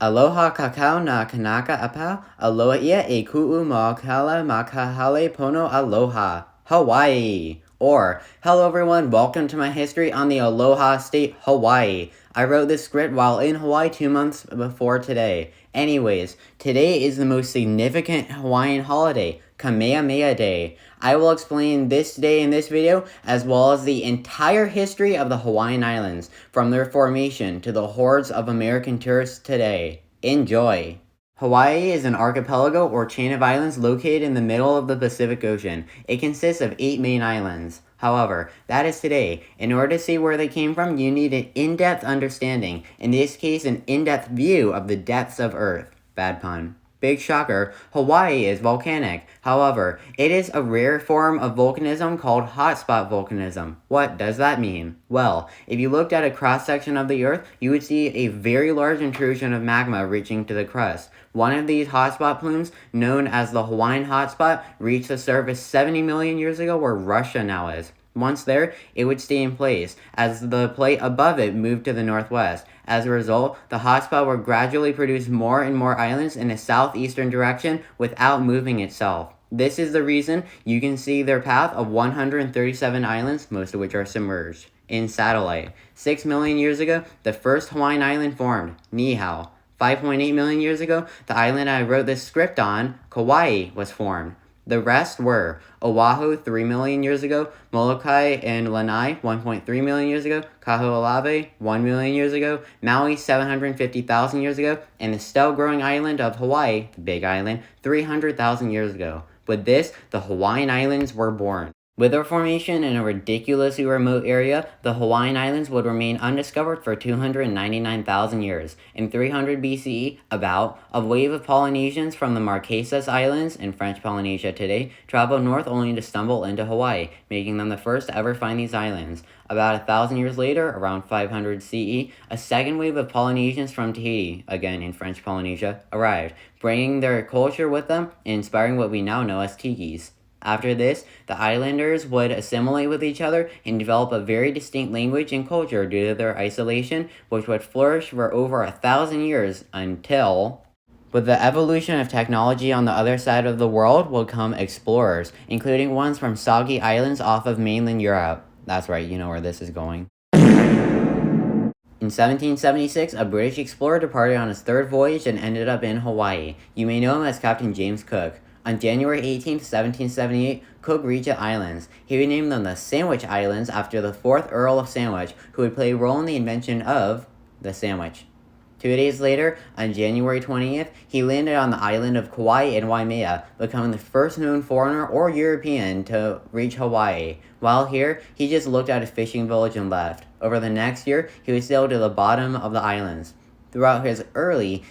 Aloha kakao na kanaka apau, aloha ia e ku'u maokala makahale pono aloha, Hawaii. Or, hello everyone, welcome to my history on the Aloha state, Hawaii. I wrote this script while in Hawaii 2 months before today. Anyways, today is the most significant Hawaiian holiday, Kamehameha Day. I will explain this day in this video, as well as the entire history of the Hawaiian Islands, from their formation to the hordes of American tourists today. Enjoy! Hawaii is an archipelago or chain of islands located in the middle of the Pacific Ocean. It consists of 8 main islands. However, that is today. In order to see where they came from, you need an in-depth understanding. In this case, an in-depth view of the depths of Earth. Bad pun. Big shocker, Hawaii is volcanic. However, it is a rare form of volcanism called hotspot volcanism. What does that mean? Well, if you looked at a cross-section of the Earth, you would see a very large intrusion of magma reaching to the crust. One of these hotspot plumes, known as the Hawaiian hotspot, reached the surface 70 million years ago where Russia now is. Once there, it would stay in place, as the plate above it moved to the northwest. As a result, the hotspot would gradually produce more and more islands in a southeastern direction without moving itself. This is the reason you can see their path of 137 islands, most of which are submerged, in satellite. 6 million years ago, the first Hawaiian island formed, Niihau. 5.8 million years ago, the island I wrote this script on, Kauai, was formed. The rest were Oahu 3 million years ago, Molokai and Lanai 1.3 million years ago, Kaho'olawe 1 million years ago, Maui 750,000 years ago, and the still-growing island of Hawaii, the Big Island, 300,000 years ago. With this, the Hawaiian Islands were born. With their formation in a ridiculously remote area, the Hawaiian Islands would remain undiscovered for 299,000 years. In 300 BCE, a wave of Polynesians from the Marquesas Islands in French Polynesia today traveled north only to stumble into Hawaii, making them the first to ever find these islands. About 1,000 years later, around 500 CE, a second wave of Polynesians from Tahiti, again in French Polynesia, arrived, bringing their culture with them and inspiring what we now know as tikis. After this, the islanders would assimilate with each other and develop a very distinct language and culture due to their isolation, which would flourish for over 1,000 years until... With the evolution of technology on the other side of the world will come explorers, including ones from soggy islands off of mainland Europe. That's right, you know where this is going. In 1776, a British explorer departed on his third voyage and ended up in Hawaii. You may know him as Captain James Cook. On January 18, 1778, Cook reached the islands. He renamed them the Sandwich Islands after the 4th Earl of Sandwich, who would play a role in the invention of the sandwich. 2 days later, on January 20th, he landed on the island of Kauai in Waimea, becoming the first known foreigner or European to reach Hawaii. While here, he just looked at a fishing village and left. Over the next year, he would sail to the bottom of the islands. Throughout his early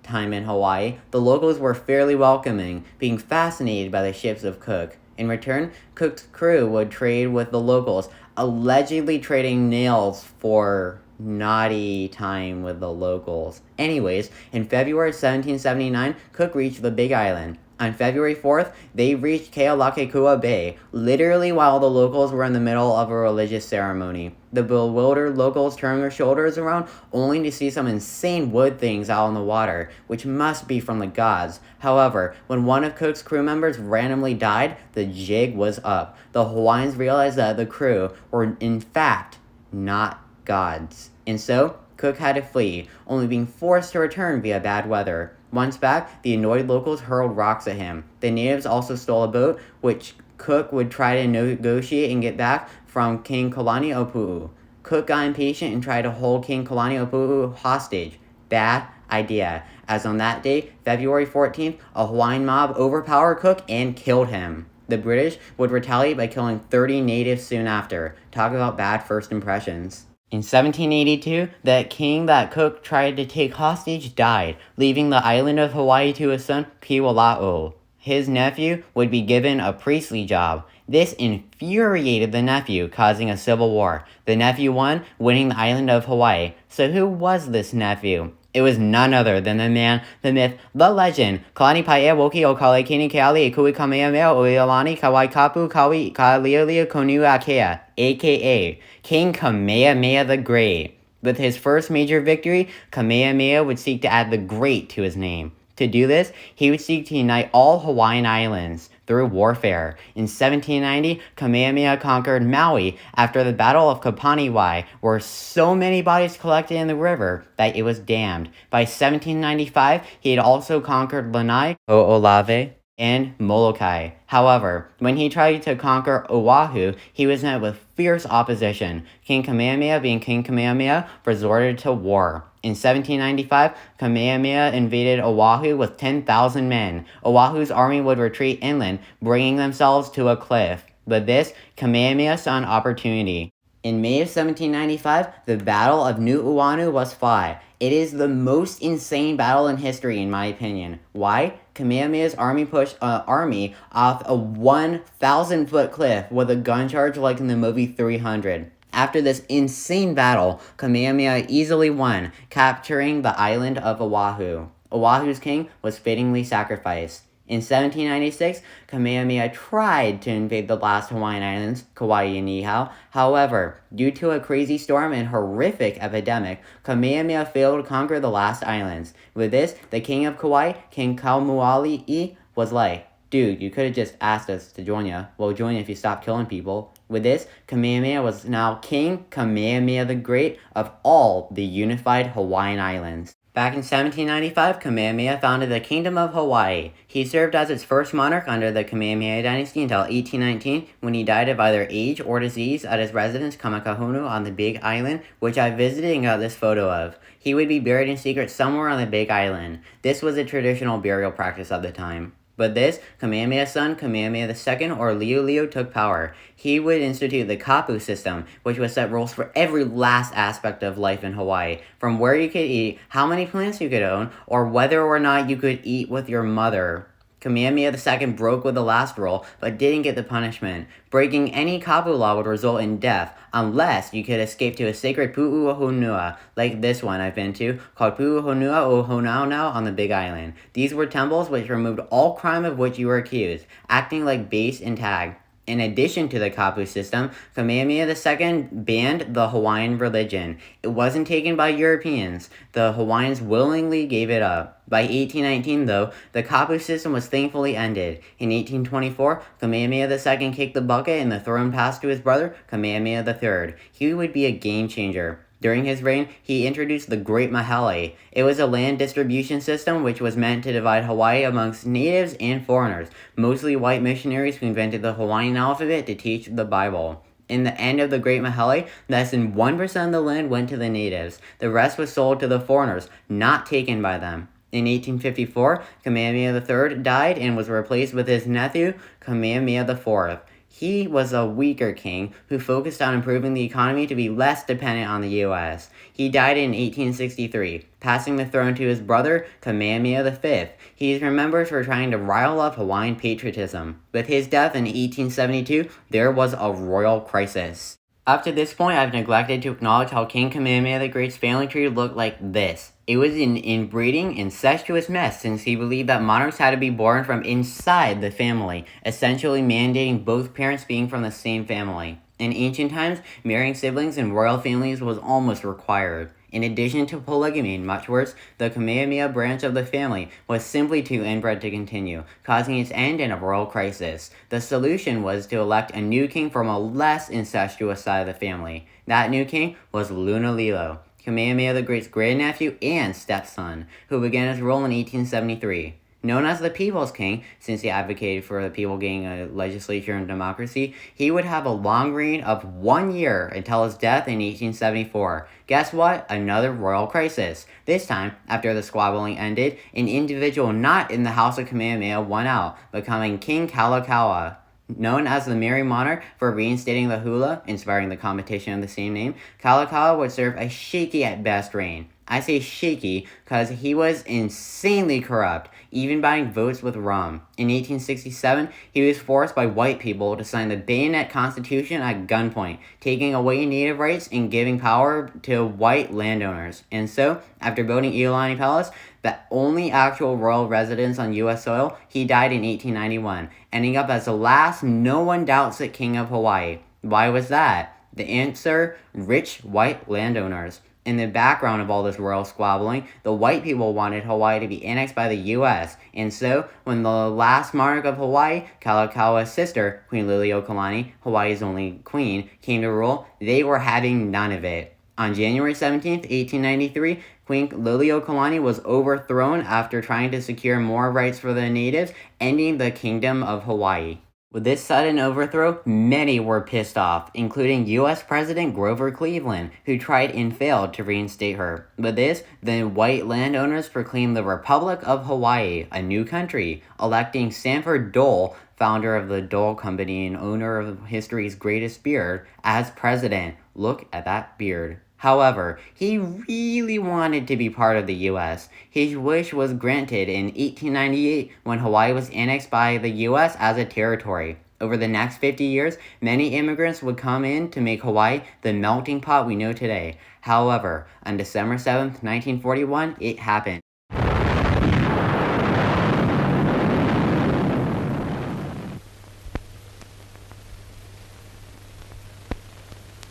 time in Hawaii, the locals were fairly welcoming, being fascinated by the ships of Cook. In return, Cook's crew would trade with the locals, allegedly trading nails for naughty time with the locals. Anyways, in February 1779, Cook reached the Big Island. On February 4th, they reached Kealakekua Bay, literally while the locals were in the middle of a religious ceremony. The bewildered locals turned their shoulders around only to see some insane wood things out in the water, which must be from the gods. However, when one of Cook's crew members randomly died, the jig was up. The Hawaiians realized that the crew were in fact not gods. And so, Cook had to flee, only being forced to return via bad weather. Once back, the annoyed locals hurled rocks at him. The natives also stole a boat, which Cook would try to negotiate and get back from King Kalaniʻopuʻu. Cook got impatient and tried to hold King Kalaniʻopuʻu hostage. Bad idea, as on that day, February 14th, a Hawaiian mob overpowered Cook and killed him. The British would retaliate by killing 30 natives soon after. Talk about bad first impressions. In 1782, the king that Cook tried to take hostage died, leaving the island of Hawaii to his son, Kiwala'o. His nephew would be given a priestly job. This infuriated the nephew, causing a civil war. The nephew won, winning the island of Hawaii. So who was this nephew? It was none other than the man, the myth, the legend, Kalani Paea Woki o Kale Kini Keali e Kui Kamehameha o Iolani Kawai Kapu Kawi Kalialia Konu Akea, a.k.a. King Kamehameha the Great. With his first major victory, Kamehameha would seek to add the Great to his name. To do this, he would seek to unite all Hawaiian islands through warfare. In 1790, Kamehameha conquered Maui after the Battle of Kapaniwai, where so many bodies collected in the river that it was dammed. By 1795, he had also conquered Lanai, Ho'olave, and Molokai. However, when he tried to conquer Oahu, he was met with fierce opposition. King Kamehameha, being King Kamehameha, resorted to war. In 1795, Kamehameha invaded Oahu with 10,000 men. Oahu's army would retreat inland, bringing themselves to a cliff. But this, Kamehameha saw an opportunity. In May of 1795, the Battle of Nu'uanu was fought. It is the most insane battle in history, in my opinion. Why? Kamehameha's army pushed an army off a 1,000-foot cliff with a gun charge like in the movie 300. After this insane battle, Kamehameha easily won, capturing the island of Oahu. Oahu's king was fittingly sacrificed. In 1796, Kamehameha tried to invade the last Hawaiian islands, Kauai and Niihau. However, due to a crazy storm and horrific epidemic, Kamehameha failed to conquer the last islands. With this, the king of Kauai, King Kaumoali'i, was like, "Dude, you could have just asked us to join ya. We'll join you if you stop killing people." With this, Kamehameha was now King Kamehameha the Great of all the unified Hawaiian Islands. Back in 1795, Kamehameha founded the Kingdom of Hawaii. He served as its first monarch under the Kamehameha dynasty until 1819, when he died of either age or disease at his residence Kamakahunu on the Big Island, which I visited and got this photo of. He would be buried in secret somewhere on the Big Island. This was a traditional burial practice of the time. But this, Kamehameha's son, Kamehameha II, or Liulio, took power. He would institute the kapu system, which would set rules for every last aspect of life in Hawaii, from where you could eat, how many plants you could own, or whether or not you could eat with your mother. Kamehameha II broke with the last rule, but didn't get the punishment. Breaking any kapu law would result in death, unless you could escape to a sacred pu'uhonua, like this one I've been to, called Pu'uhonua o Honaunau on the Big Island. These were temples which removed all crime of which you were accused, acting like base and tag. In addition to the kapu system, Kamehameha II banned the Hawaiian religion. It wasn't taken by Europeans. The Hawaiians willingly gave it up. By 1819, though, the kapu system was thankfully ended. In 1824, Kamehameha II kicked the bucket and the throne passed to his brother, Kamehameha III. He would be a game changer. During his reign, he introduced the Great Mahele. It was a land distribution system which was meant to divide Hawaii amongst natives and foreigners, mostly white missionaries who invented the Hawaiian alphabet to teach the Bible. In the end of the Great Mahele, less than 1% of the land went to the natives. The rest was sold to the foreigners, not taken by them. In 1854, Kamehameha III died and was replaced with his nephew, Kamehameha IV. He was a weaker king who focused on improving the economy to be less dependent on the U.S. He died in 1863, passing the throne to his brother, Kamehameha V. He is remembered for trying to rile up Hawaiian patriotism. With his death in 1872, there was a royal crisis. Up to this point, I've neglected to acknowledge how King Kamehameha the Great's family tree looked like this. It was an inbreeding, incestuous mess since he believed that monarchs had to be born from inside the family, essentially mandating both parents being from the same family. In ancient times, marrying siblings in royal families was almost required. In addition to polygamy and much worse, the Kamehameha branch of the family was simply too inbred to continue, causing its end in a royal crisis. The solution was to elect a new king from a less incestuous side of the family. That new king was Lunalilo, Kamehameha the Great's grandnephew and stepson, who began his rule in 1873. Known as the People's King, since he advocated for the people getting a legislature and democracy, he would have a long reign of 1 year until his death in 1874. Guess what? Another royal crisis. This time, after the squabbling ended, an individual not in the House of Kamehameha won out, becoming King Kalakaua. Known as the Merry Monarch for reinstating the hula, inspiring the competition of the same name, Kalakaua would serve a shaky at best reign. I say shaky because he was insanely corrupt, even buying votes with rum. In 1867, he was forced by white people to sign the Bayonet Constitution at gunpoint, taking away native rights and giving power to white landowners. And so, after building Iolani Palace, the only actual royal residence on U.S. soil, he died in 1891, ending up as the last no one doubts it king of Hawaii. Why was that? The answer, rich white landowners. In the background of all this royal squabbling, the white people wanted Hawaii to be annexed by the US, and so when the last monarch of Hawaii, Kalakaua's sister, Queen Liliuokalani, Hawaii's only queen, came to rule, they were having none of it. On January 17th, 1893, Queen Liliuokalani was overthrown after trying to secure more rights for the natives, ending the Kingdom of Hawaii. With this sudden overthrow, many were pissed off, including US President Grover Cleveland, who tried and failed to reinstate her. With this, the white landowners proclaimed the Republic of Hawaii a new country, electing Sanford Dole, founder of the Dole Company and owner of history's greatest beard, as president. Look at that beard. However, he really wanted to be part of the US. His wish was granted in 1898 when Hawaii was annexed by the US as a territory. Over the next 50 years, many immigrants would come in to make Hawaii the melting pot we know today. However, on December 7th, 1941, it happened.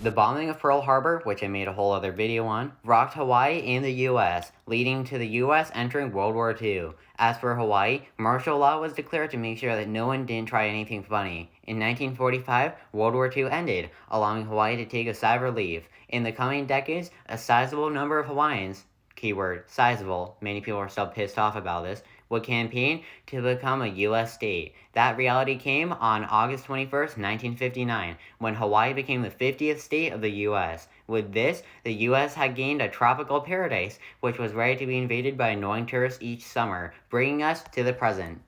The bombing of Pearl Harbor, which I made a whole other video on, rocked Hawaii and the US, leading to the US entering World War II. As for Hawaii, martial law was declared to make sure that no one didn't try anything funny. In 1945, World War II ended, allowing Hawaii to take a sigh of relief. In the coming decades, a sizable number of Hawaiians, keyword sizable, many people are still pissed off about this, would campaign to become a U.S. state. That reality came on August 21st, 1959, when Hawaii became the 50th state of the U.S. With this, the U.S. had gained a tropical paradise, which was ready to be invaded by annoying tourists each summer, bringing us to the present.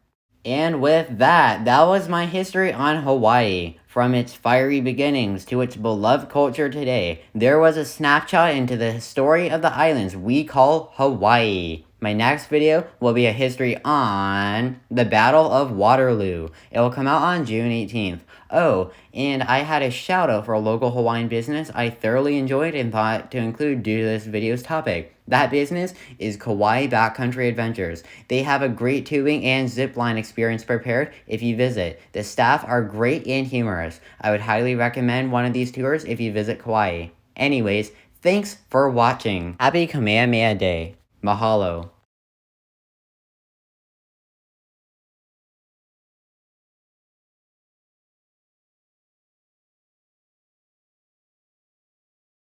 And with that was my history on Hawaii. From its fiery beginnings to its beloved culture today, there was a snapshot into the story of the islands we call Hawaii. My next video will be a history on the Battle of Waterloo. It will come out on June 18th. Oh, and I had a shout out for a local Hawaiian business I thoroughly enjoyed and thought to include due to this video's topic. That business is Kauai Backcountry Adventures. They have a great tubing and zipline experience prepared if you visit. The staff are great and humorous. I would highly recommend one of these tours if you visit Kauai. Anyways, thanks for watching. Happy Kamehameha Day. Mahalo.